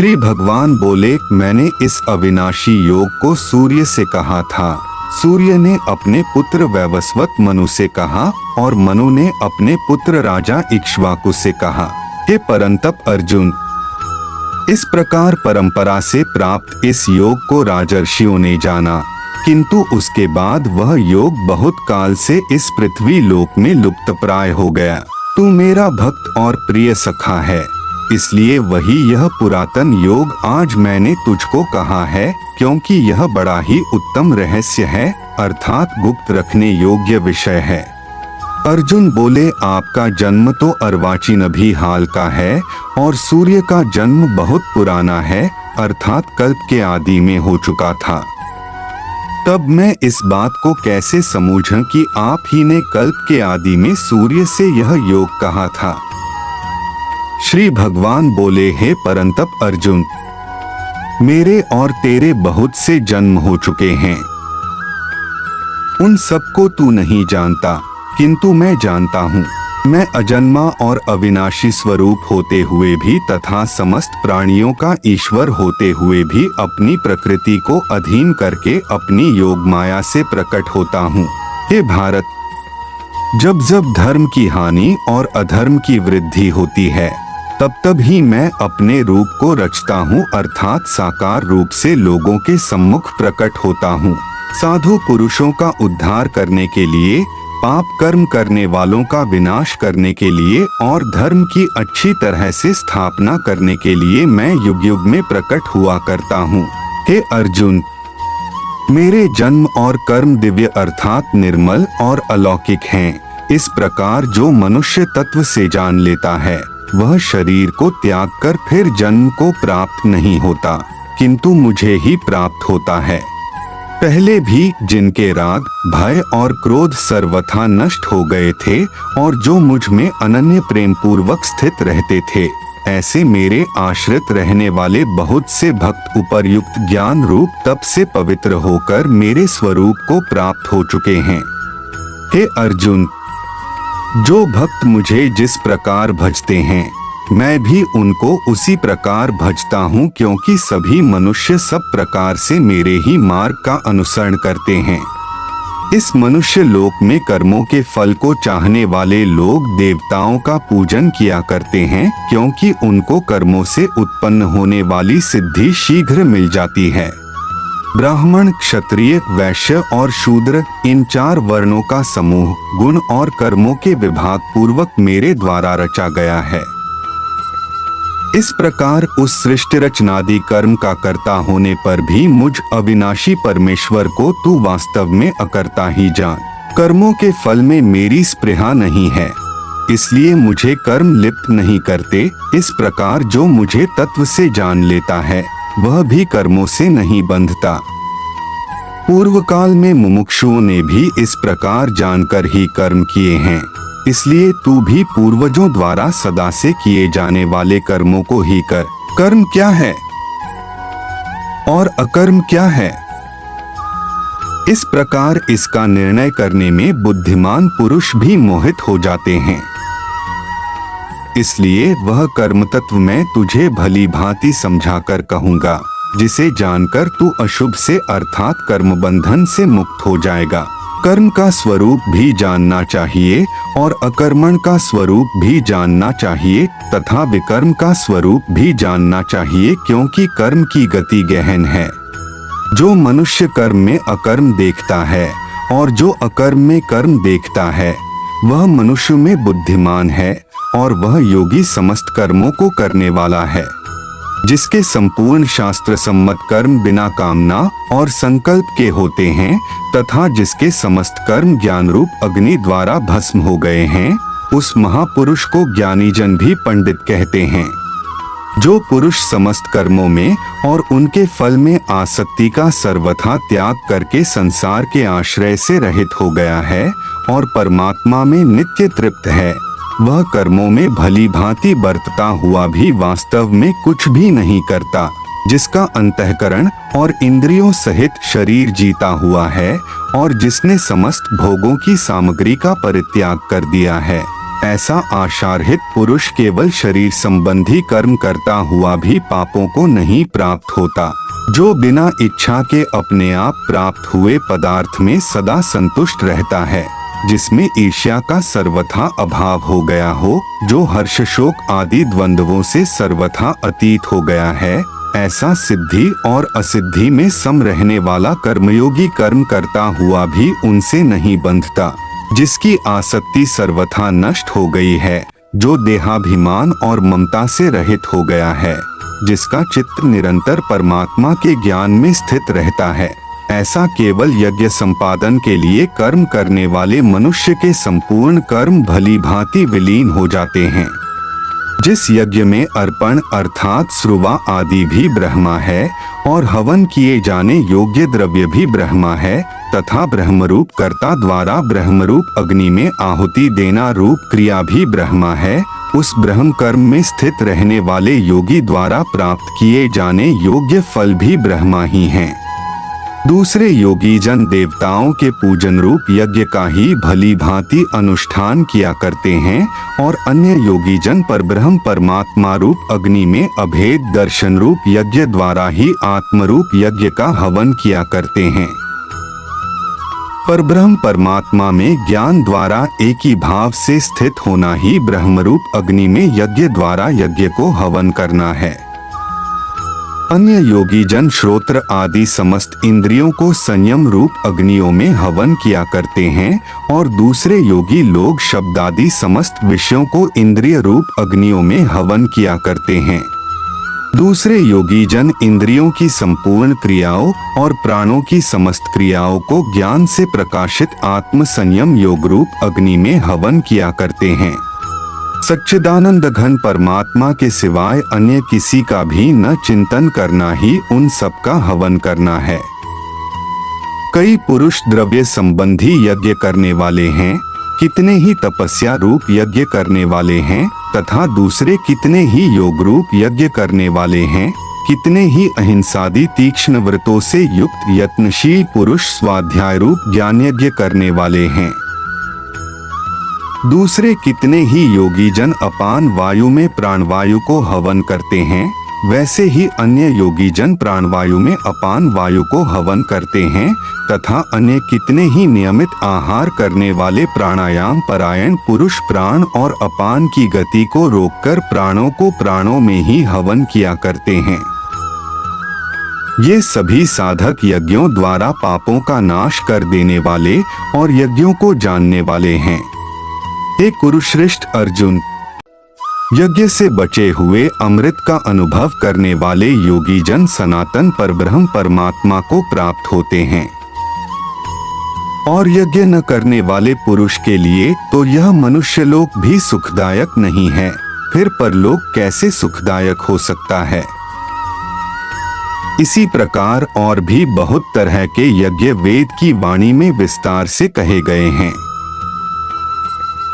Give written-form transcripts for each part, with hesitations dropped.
श्री भगवान बोले, मैंने इस अविनाशी योग को सूर्य से कहा था। सूर्य ने अपने पुत्र वैवस्वत मनु से कहा और मनु ने अपने पुत्र राजा इक्ष्वाकु से कहा। हे परंतप अर्जुन, इस प्रकार परंपरा से प्राप्त इस योग को राजर्षियों ने जाना, किंतु उसके बाद वह योग बहुत काल से इस पृथ्वी लोक में लुप्तप्राय हो गया। तू मेरा भक्त और प्रिय सखा है, इसलिए वही यह पुरातन योग आज मैंने तुझको कहा है, क्योंकि यह बड़ा ही उत्तम रहस्य है, अर्थात गुप्त रखने योग्य विषय है। अर्जुन बोले, आपका जन्म तो अर्वाचीन भी हाल का है और सूर्य का जन्म बहुत पुराना है, अर्थात कल्प के आदि में हो चुका था। तब मैं इस बात को कैसे समझूं कि आप ही ने कल्प के आदि में सूर्य से यह योग कहा था। श्री भगवान बोले, हे परंतप अर्जुन, मेरे और तेरे बहुत से जन्म हो चुके हैं, उन सबको तू नहीं जानता, किंतु मैं जानता हूँ। मैं अजन्मा और अविनाशी स्वरूप होते हुए भी तथा समस्त प्राणियों का ईश्वर होते हुए भी अपनी प्रकृति को अधीन करके अपनी योग माया से प्रकट होता हूँ। हे भारत, जब जब धर्म की हानि और अधर्म की वृद्धि होती है, तब तब ही मैं अपने रूप को रचता हूँ, अर्थात साकार रूप से लोगों के सम्मुख प्रकट होता हूँ। साधु पुरुषों का उद्धार करने के लिए, पाप कर्म करने वालों का विनाश करने के लिए और धर्म की अच्छी तरह से स्थापना करने के लिए मैं युग युग में प्रकट हुआ करता हूँ। हे अर्जुन, मेरे जन्म और कर्म दिव्य अर्थात निर्मल और अलौकिक हैं। इस प्रकार जो मनुष्य तत्व से जान लेता है, वह शरीर को त्याग कर फिर जन्म को प्राप्त नहीं होता, किंतु मुझे ही प्राप्त होता है। पहले भी जिनके राग, भय और क्रोध सर्वथा नष्ट हो गए थे और जो मुझ में अनन्य प्रेम पूर्वक स्थित रहते थे, ऐसे मेरे आश्रित रहने वाले बहुत से भक्त उपर्युक्त ज्ञान रूप तप से पवित्र होकर मेरे स्वरूप को प्राप्त हो चुके हैं। हे अर्जुन, जो भक्त मुझे जिस प्रकार भजते हैं, मैं भी उनको उसी प्रकार भजता हूँ, क्योंकि सभी मनुष्य सब प्रकार से मेरे ही मार्ग का अनुसरण करते हैं। इस मनुष्य लोक में कर्मों के फल को चाहने वाले लोग देवताओं का पूजन किया करते हैं, क्योंकि उनको कर्मों से उत्पन्न होने वाली सिद्धि शीघ्र मिल जाती है। ब्राह्मण, क्षत्रिय, वैश्य और शूद्र, इन 4 वर्णों का समूह गुण और कर्मों के विभाग पूर्वक मेरे द्वारा रचा गया है। इस प्रकार उस सृष्टि रचनादि कर्म का कर्ता होने पर भी मुझ अविनाशी परमेश्वर को तू वास्तव में अकर्ता ही जान। कर्मों के फल में मेरी स्पृहा नहीं है, इसलिए मुझे कर्म लिप्त नहीं करते। इस प्रकार जो मुझे तत्व से जान लेता है, वह भी कर्मों से नहीं बंधता। पूर्व काल में मुमुक्षुओं ने भी इस प्रकार जानकर ही कर्म किए हैं, इसलिए तू भी पूर्वजों द्वारा सदा से किए जाने वाले कर्मों को ही कर। कर्म क्या है और अकर्म क्या है, इस प्रकार इसका निर्णय करने में बुद्धिमान पुरुष भी मोहित हो जाते हैं। इसलिए वह कर्म तत्व मैं तुझे भली भांति समझाकर कहूँगा, जिसे जानकर तू अशुभ से अर्थात कर्म बंधन से मुक्त हो जाएगा। कर्म का स्वरूप भी जानना चाहिए और अकर्मण का स्वरूप भी जानना चाहिए तथा विकर्म का स्वरूप भी जानना चाहिए, क्योंकि कर्म की गति गहन है। जो मनुष्य कर्म में अकर्म देखता है और जो अकर्म में कर्म देखता है, वह मनुष्य में बुद्धिमान है और वह योगी समस्त कर्मों को करने वाला है। जिसके संपूर्ण शास्त्र सम्मत कर्म बिना कामना और संकल्प के होते हैं तथा जिसके समस्त कर्म ज्ञान रूप अग्नि द्वारा भस्म हो गए हैं, उस महापुरुष को ज्ञानी जन भी पंडित कहते हैं। जो पुरुष समस्त कर्मों में और उनके फल में आसक्ति का सर्वथा त्याग करके संसार के आश्रय से रहित हो गया है और परमात्मा में नित्य तृप्त है, वह कर्मों में भली भांति बरतता हुआ भी वास्तव में कुछ भी नहीं करता। जिसका अंतःकरण और इंद्रियों सहित शरीर जीता हुआ है और जिसने समस्त भोगों की सामग्री का परित्याग कर दिया है, ऐसा आशार्हित पुरुष केवल शरीर संबंधी कर्म करता हुआ भी पापों को नहीं प्राप्त होता, जो बिना इच्छा के अपने आप प्राप्त हुए पदार्थ में सदा संतुष्ट रहता है, जिसमें ईर्ष्या का सर्वथा अभाव हो गया हो, जो हर्ष शोक आदि द्वंद्वों से सर्वथा अतीत हो गया है, ऐसा सिद्धि और असिद्धि में सम रहने वाला कर्मयोगी कर्म करता हुआ भी उनसे नहीं बंधता, जिसकी आसक्ति सर्वथा नष्ट हो गई है, जो देहाभिमान और ममता से रहित हो गया है, जिसका चित्त निरंतर परमात्मा के ज्ञान में स्थित रहता है, ऐसा केवल यज्ञ संपादन के लिए कर्म करने वाले मनुष्य के संपूर्ण कर्म भली भांति विलीन हो जाते हैं। जिस यज्ञ में अर्पण अर्थात श्रुवा आदि भी ब्रह्मा है और हवन किए जाने योग्य द्रव्य भी ब्रह्मा है, तथा ब्रह्मरूप कर्ता द्वारा ब्रह्मरूप अग्नि में आहुति देना रूप क्रिया भी ब्रह्मा है, उस ब्रह्म कर्म में स्थित रहने वाले योगी द्वारा प्राप्त किए जाने योग्य फल भी ब्रह्मा ही हैं। दूसरे योगी जन देवताओं के पूजन रूप यज्ञ का ही भली भांति अनुष्ठान किया करते हैं और अन्य योगी जन परब्रह्म परमात्मा रूप अग्नि में अभेद दर्शन रूप यज्ञ द्वारा ही आत्मरूप यज्ञ का हवन किया करते हैं। परब्रह्म परमात्मा में ज्ञान द्वारा एक ही भाव से स्थित होना ही ब्रह्मरूप अग्नि में यज्ञ द्वारा यज्ञ को हवन करना है। अन्य योगी जन श्रोत्र आदि समस्त इंद्रियों को संयम रूप अग्नियों में हवन किया करते हैं और दूसरे योगी लोग शब्द आदि समस्त विषयों को इंद्रिय रूप अग्नियों में हवन किया करते हैं। दूसरे योगी जन इंद्रियों की संपूर्ण क्रियाओं और प्राणों की समस्त क्रियाओं को ज्ञान से प्रकाशित आत्म संयम योग रूप अग्नि में हवन किया करते हैं। सच्चिदानंद घन परमात्मा के सिवाय अन्य किसी का भी न चिंतन करना ही उन सब का हवन करना है। कई पुरुष द्रव्य संबंधी यज्ञ करने वाले हैं, कितने ही तपस्या रूप यज्ञ करने वाले हैं, तथा दूसरे कितने ही योग रूप यज्ञ करने वाले हैं, कितने ही अहिंसादि तीक्ष्ण व्रतों से युक्त यत्नशील पुरुष स्वाध्याय रूप ज्ञान यज्ञ करने वाले हैं। दूसरे कितने ही योगी जन अपान वायु में प्राणवायु को हवन करते हैं, वैसे ही अन्य योगी जन प्राणवायु में अपान वायु को हवन करते हैं, तथा अन्य कितने ही नियमित आहार करने वाले प्राणायाम परायण पुरुष प्राण और अपान की गति को रोककर प्राणों को प्राणों में ही हवन किया करते हैं। ये सभी साधक यज्ञों द्वारा पापों का नाश कर देने वाले और यज्ञों को जानने वाले हैं। हे कुरुश्रेष्ठ अर्जुन, यज्ञ से बचे हुए अमृत का अनुभव करने वाले योगी जन सनातन परब्रह्म परमात्मा को प्राप्त होते हैं और यज्ञ न करने वाले पुरुष के लिए तो यह मनुष्य लोक भी सुखदायक नहीं है, फिर परलोक कैसे सुखदायक हो सकता है। इसी प्रकार और भी बहुत तरह के यज्ञ वेद की वाणी में विस्तार से कहे गए हैं।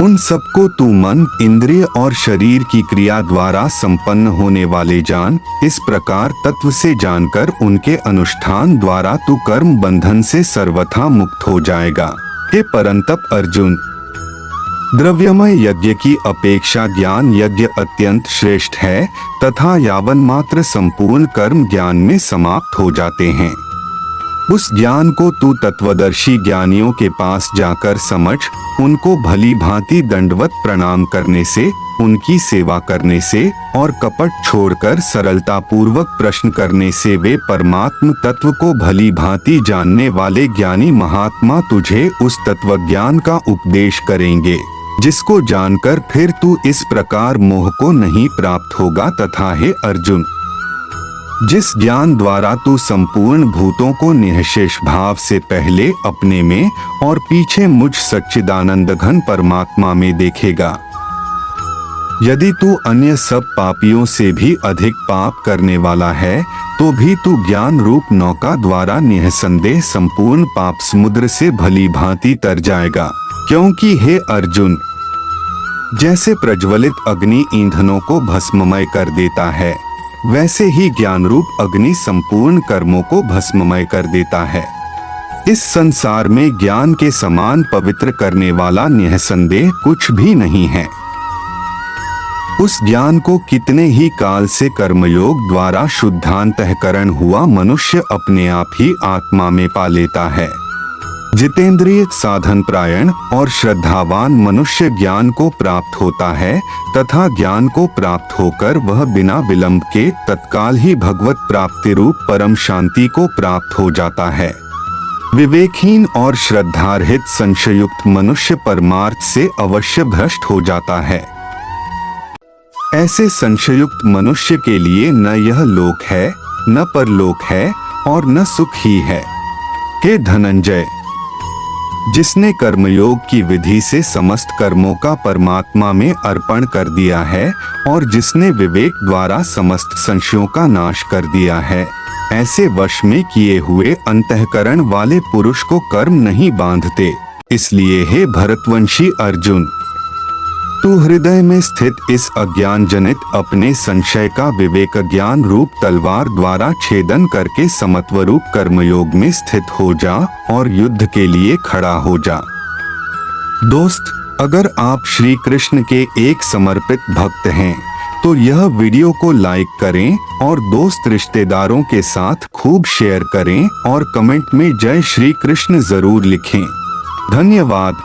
उन सबको तू मन इंद्रिय और शरीर की क्रिया द्वारा संपन्न होने वाले जान, इस प्रकार तत्व से जानकर उनके अनुष्ठान द्वारा तू कर्म बंधन से सर्वथा मुक्त हो जाएगा। हे परंतप अर्जुन, द्रव्यमय यज्ञ की अपेक्षा ज्ञान यज्ञ अत्यंत श्रेष्ठ है तथा यावन मात्र संपूर्ण कर्म ज्ञान में समाप्त हो जाते हैं। उस ज्ञान को तू तत्वदर्शी ज्ञानियों के पास जाकर समझ, उनको भली भांति दंडवत प्रणाम करने से, उनकी सेवा करने से और कपट छोड़कर सरलता पूर्वक प्रश्न करने से वे परमात्म तत्व को भली भांति जानने वाले ज्ञानी महात्मा तुझे उस तत्व ज्ञान का उपदेश करेंगे, जिसको जानकर फिर तू इस प्रकार मोह को नहीं प्राप्त होगा। तथा हे अर्जुन, जिस ज्ञान द्वारा तू संपूर्ण भूतों को निःशेष भाव से पहले अपने में और पीछे मुझ सच्चिदानंद घन परमात्मा में देखेगा, यदि तू अन्य सब पापियों से भी अधिक पाप करने वाला है तो भी तू ज्ञान रूप नौका द्वारा निःसंदेह संपूर्ण पाप समुद्र से भली भांति तर जाएगा। क्योंकि हे अर्जुन, जैसे प्रज्वलित अग्नि ईंधनों को भस्ममय कर देता है, वैसे ही ज्ञान रूप अग्नि संपूर्ण कर्मों को भस्ममय कर देता है। इस संसार में ज्ञान के समान पवित्र करने वाला निःसंदेह कुछ भी नहीं है। उस ज्ञान को कितने ही काल से कर्मयोग द्वारा शुद्धांतःकरण हुआ मनुष्य अपने आप ही आत्मा में पा लेता है। जितेंद्रिय साधन प्रायण और श्रद्धावान मनुष्य ज्ञान को प्राप्त होता है तथा ज्ञान को प्राप्त होकर वह बिना विलंब के तत्काल ही भगवत प्राप्ति रूप परम शांति को प्राप्त हो जाता है। विवेकहीन और श्रद्धारहित संशयुक्त मनुष्य परमार्थ से अवश्य भ्रष्ट हो जाता है। ऐसे संशयुक्त मनुष्य के लिए न यह लोक है, न परलोक है और न सुख ही है। हे धनंजय, जिसने कर्मयोग की विधि से समस्त कर्मों का परमात्मा में अर्पण कर दिया है और जिसने विवेक द्वारा समस्त संशयों का नाश कर दिया है, ऐसे वश में किए हुए अंतःकरण वाले पुरुष को कर्म नहीं बांधते। इसलिए हे भरतवंशी अर्जुन, तू हृदय में स्थित इस अज्ञान जनित अपने संशय का विवेक ज्ञान रूप तलवार द्वारा छेदन करके समत्व रूप कर्मयोग में स्थित हो जा और युद्ध के लिए खड़ा हो जा। दोस्त, अगर आप श्री कृष्ण के एक समर्पित भक्त हैं तो यह वीडियो को लाइक करें और दोस्त रिश्तेदारों के साथ खूब शेयर करें और कमेंट में जय श्री कृष्ण जरूर लिखें। धन्यवाद।